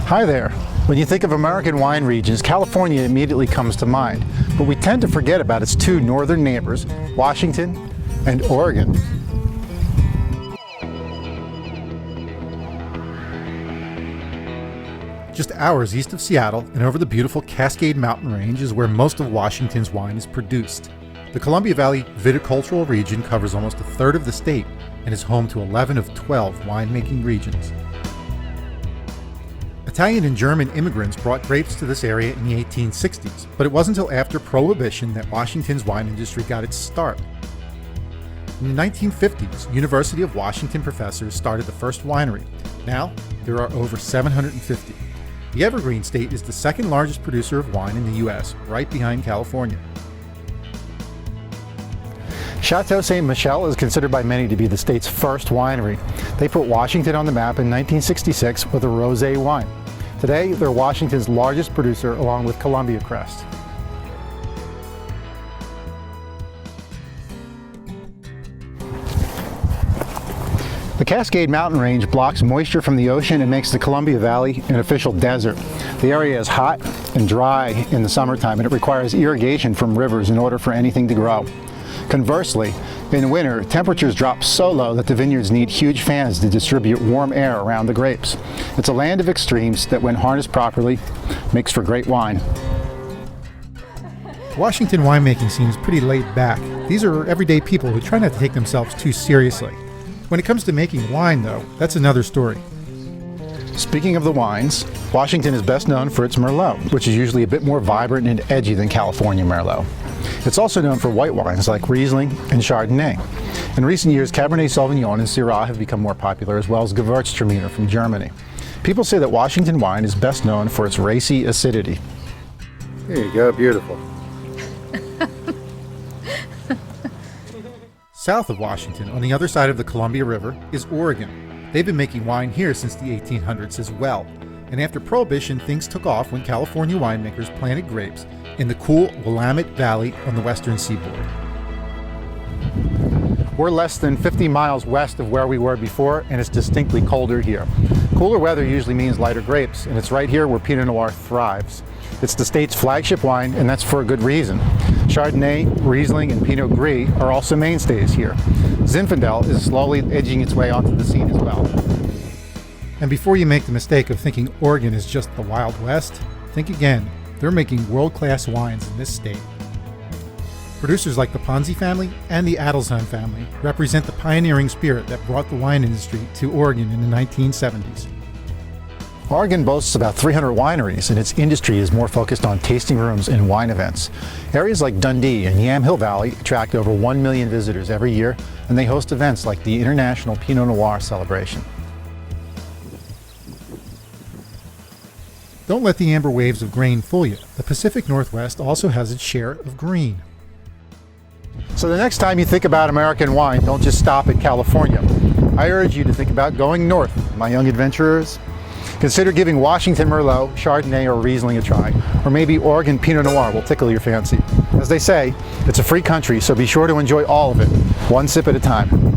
Hi there. When you think of American wine regions, California immediately comes to mind, but we tend to forget about its two northern neighbors, Washington and Oregon. Just hours east of Seattle and over the beautiful Cascade Mountain Range is where most of Washington's wine is produced. The Columbia Valley viticultural region covers almost a third of the state and is home to 11 of 12 winemaking regions. Italian and German immigrants brought grapes to this area in the 1860s, but it wasn't until after Prohibition that Washington's wine industry got its start. In the 1950s, University of Washington professors started the first winery. Now, there are over 750. The Evergreen State is the second largest producer of wine in the U.S., right behind California. Chateau Ste. Michelle is considered by many to be the state's first winery. They put Washington on the map in 1966 with a rosé wine. Today, they're Washington's largest producer along with Columbia Crest. The Cascade Mountain Range blocks moisture from the ocean and makes the Columbia Valley an official desert. The area is hot and dry in the summertime, and it requires irrigation from rivers in order for anything to grow. Conversely, in winter, temperatures drop so low that the vineyards need huge fans to distribute warm air around the grapes. It's a land of extremes that, when harnessed properly, makes for great wine. Washington winemaking seems pretty laid back. These are everyday people who try not to take themselves too seriously. When it comes to making wine, though, that's another story. Speaking of the wines, Washington is best known for its Merlot, which is usually a bit more vibrant and edgy than California Merlot. It's also known for white wines like Riesling and Chardonnay. In recent years, Cabernet Sauvignon and Syrah have become more popular, as well as Gewürztraminer from Germany. People say that Washington wine is best known for its racy acidity. There you go, beautiful. South of Washington, on the other side of the Columbia River, is Oregon. They've been making wine here since the 1800s as well. And after Prohibition, things took off when California winemakers planted grapes in the cool Willamette Valley on the western seaboard. We're less than 50 miles west of where we were before, and it's distinctly colder here. Cooler weather usually means lighter grapes, and it's right here where Pinot Noir thrives. It's the state's flagship wine, and that's for a good reason. Chardonnay, Riesling, and Pinot Gris are also mainstays here. Zinfandel is slowly edging its way onto the scene as well. And before you make the mistake of thinking Oregon is just the Wild West, think again. They're making world-class wines in this state. Producers like the Ponzi family and the Adelsheim family represent the pioneering spirit that brought the wine industry to Oregon in the 1970s. Oregon boasts about 300 wineries, and its industry is more focused on tasting rooms and wine events. Areas like Dundee and Yamhill Valley attract over 1 million visitors every year, and they host events like the International Pinot Noir Celebration. Don't let the amber waves of grain fool you. The Pacific Northwest also has its share of green. So the next time you think about American wine, don't just stop at California. I urge you to think about going north, my young adventurers. Consider giving Washington Merlot, Chardonnay, or Riesling a try, or maybe Oregon Pinot Noir will tickle your fancy. As they say, it's a free country, so be sure to enjoy all of it, one sip at a time.